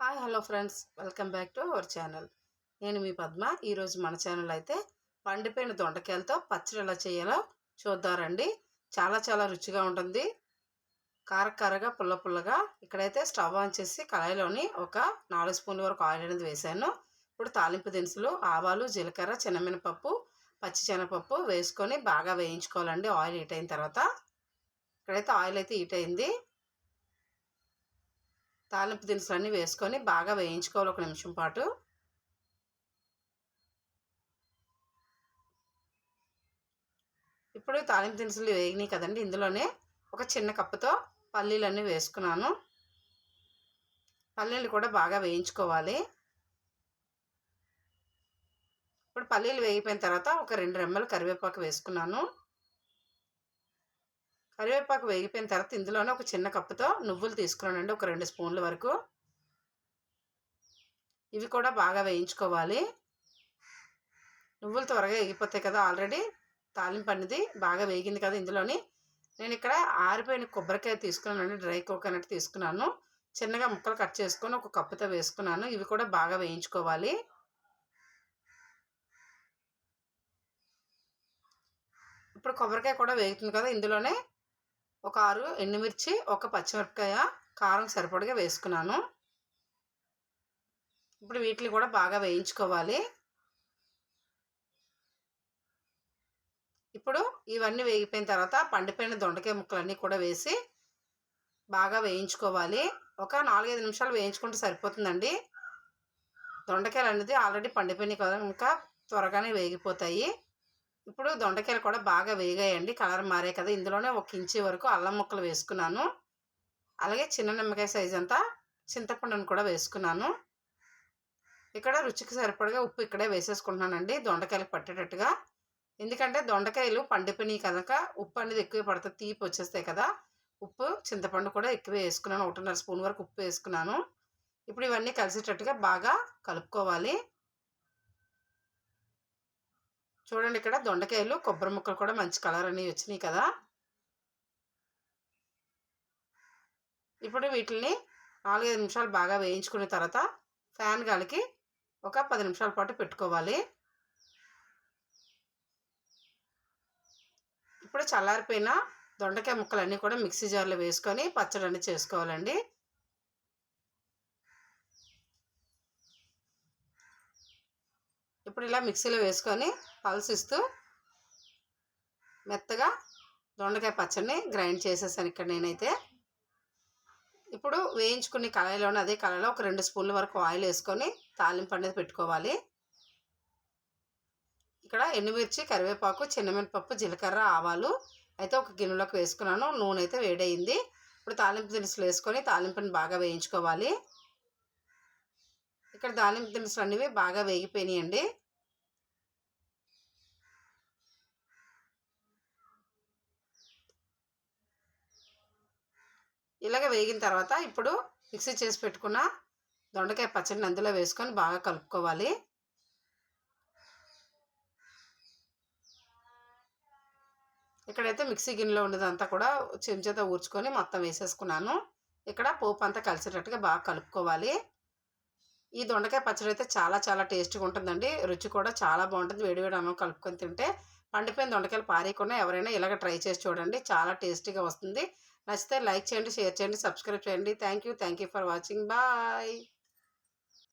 Hi hello friends, welcome back to our channel. నేను మీ పద్మ. ఈరోజు మన ఛానల్ అయితే పండిపోయిన దొండకాయలతో పచ్చడి ఎలా చేయాలో చూద్దారండి. చాలా చాలా రుచిగా ఉంటుంది, కారకారగా పుల్ల పుల్లగా. ఇక్కడైతే స్టవ్ ఆన్ చేసి కళాయిలోని ఒక 4 స్పూన్ల వరకు ఆయిల్ అనేది వేసాను. ఇప్పుడు తాలింపు దినుసులు, ఆవాలు, జీలకర్ర, శనగమినపప్పు, పచ్చిశనగపప్పు వేసుకొని బాగా వేయించుకోవాలండి. ఆయిల్ హీట్ అయిన తర్వాత ఇక్కడైతే ఆయిల్ అయితే హీట్ అయింది. తాలింపు దినుసులన్నీ వేసుకొని బాగా వేయించుకోవాలి 1 నిమిషం పాటు. ఇప్పుడు తాలింపు దినుసులు వేగినాయి కదండి, ఇందులోనే ఒక చిన్న కప్పుతో పల్లీలన్నీ వేసుకున్నాను. పల్లీలు కూడా బాగా వేయించుకోవాలి. ఇప్పుడు పల్లీలు వేగిపోయిన తర్వాత ఒక 2 రెమ్మలు కరివేపాకు వేసుకున్నాను. కరివేపాకు వేగిపోయిన తర్వాత ఇందులోనే ఒక చిన్న కప్పుతో నువ్వులు తీసుకున్నానండి, ఒక 2 స్పూన్ల వరకు. ఇవి కూడా బాగా వేయించుకోవాలి. నువ్వులు త్వరగా వేగిపోతాయి కదా, ఆల్రెడీ తాలింపు అనేది బాగా వేగింది కదా. ఇందులోని నేను ఇక్కడ ఆరిపోయిన కొబ్బరికాయ తీసుకున్నానండి, డ్రై కోకోనట్ తీసుకున్నాను. చిన్నగా ముక్కలు కట్ చేసుకొని ఒక కప్పుతో వేసుకున్నాను. ఇవి కూడా బాగా వేయించుకోవాలి. ఇప్పుడు కొబ్బరికాయ కూడా వేగుతుంది కదా, ఇందులోనే ఒక 6 ఎండుమిర్చి, ఒక పచ్చిమిరపకాయ కారం సరిపడగా వేసుకున్నాను. ఇప్పుడు వీటిని కూడా బాగా వేయించుకోవాలి. ఇప్పుడు ఇవన్నీ వేగిపోయిన తర్వాత పండిపోయిన దొండకాయ ముక్కలన్నీ కూడా వేసి బాగా వేయించుకోవాలి. ఒక 4-5 నిమిషాలు వేయించుకుంటే సరిపోతుందండి. దొండకాయలు అనేది ఆల్రెడీ పండిపోయినాయి కదా, ఇంకా త్వరగానే వేగిపోతాయి. ఇప్పుడు దొండకాయలు కూడా బాగా వేగాయండి, కలర్ మారే కదా. ఇందులోనే 1 ఇంచు వరకు అల్లం ముక్కలు వేసుకున్నాను. అలాగే చిన్న నిమ్మకాయ సైజ్ అంతా చింతపండును కూడా వేసుకున్నాను. ఇక్కడ రుచికి సరిపడగా ఉప్పు ఇక్కడే వేసేసుకుంటున్నానండి, దొండకాయలకు పట్టేటట్టుగా. ఎందుకంటే దొండకాయలు పండిపోయినాయి కనుక ఉప్పు అనేది ఎక్కువ పడుతుంది, తీపి వచ్చేస్తాయి కదా. ఉప్పు, చింతపండు కూడా ఎక్కువ వేసుకున్నాను, 1.5 స్పూన్ వరకు ఉప్పు వేసుకున్నాను. ఇప్పుడు ఇవన్నీ కలిసేటట్టుగా బాగా కలుపుకోవాలి. చూడండి, ఇక్కడ దొండకాయలు, కొబ్బరి ముక్కలు కూడా మంచి కలర్ అనేవి వచ్చినాయి కదా. ఇప్పుడు వీటిని 4-5 నిమిషాలు బాగా వేయించుకున్న తర్వాత ఫ్యాన్ గాలికి ఒక 10 నిమిషాల పాటు పెట్టుకోవాలి. ఇప్పుడు చల్లారిపోయిన దొండకాయ ముక్కలన్నీ కూడా మిక్సీ జార్లో వేసుకొని పచ్చడి అనేది చేసుకోవాలండి. ఇప్పుడు ఇలా మిక్సీలో వేసుకొని పల్సిస్తూ మెత్తగా దొండకాయ పచ్చడిని గ్రైండ్ చేసేసాను ఇక్కడ నేనైతే. ఇప్పుడు వేయించుకుని కళాయిలోనే అదే కళాయిలో ఒక 2 స్పూన్ల వరకు ఆయిల్ వేసుకొని తాలింపు అనేది పెట్టుకోవాలి. ఇక్కడ ఎండుమిర్చి, కరివేపాకు, శనగమినపప్పు, జీలకర్ర, ఆవాలు అయితే ఒక గిన్నెలోకి వేసుకున్నాను. నూనె అయితే వేడయింది. ఇప్పుడు తాలింపు దినుసులు వేసుకొని తాలింపుని బాగా వేయించుకోవాలి. ఇక్కడ తాలింపు దినుసులు అనేవి బాగా వేగిపోయినాయండి. ఇలాగ వేగిన తర్వాత ఇప్పుడు మిక్సీ చేసి పెట్టుకున్న దొండకాయ పచ్చడిని అందులో వేసుకొని బాగా కలుపుకోవాలి. ఇక్కడైతే మిక్సీ గిన్నెలో ఉండేదంతా కూడా చెంచాతో ఊర్చుకొని మొత్తం వేసేసుకున్నాను. ఇక్కడ పోపు అంతా కలిసేటట్టుగా బాగా కలుపుకోవాలి. ఈ దొండకాయ పచ్చడి అయితే చాలా చాలా టేస్ట్గా ఉంటుందండి, రుచి కూడా చాలా బాగుంటుంది. వేడివేడి అన్నం కలుపుకొని తింటే. పండిపోయిన దొండకాయలు పారేయకుండా ఎవరైనా ఇలాగ ట్రై చేసి చూడండి, చాలా టేస్టీగా వస్తుంది. నచ్చితే లైక్ చేయండి, షేర్ చేయండి, సబ్స్క్రైబ్ చేయండి. Thank you for watching. Bye.